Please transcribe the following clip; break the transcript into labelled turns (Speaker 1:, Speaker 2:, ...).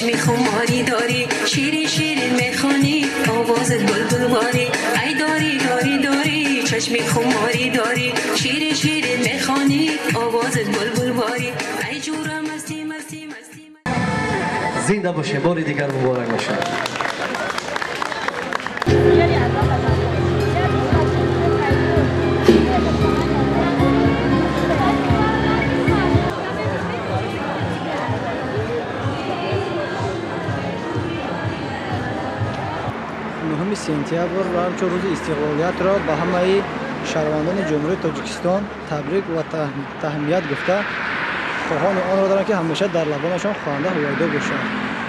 Speaker 1: چشمی خماری داری شیرین شیرین میخونی آوازت بلبل باری ای داری داری داری چشمی خماری داری شیرین شیرین میخونی آوازت بلبل باری ای جورم مستی مستی مستی
Speaker 2: زنده باشه بار دیگر مبارک باشه
Speaker 3: سنتیابر و همچون روز استقلالیت را به همه شهروندان جمهوری تاجیکستان تبریک و تهنیت گفته خواهان آن را دارند که همیشه در لبانشان خنده هویدا باشد.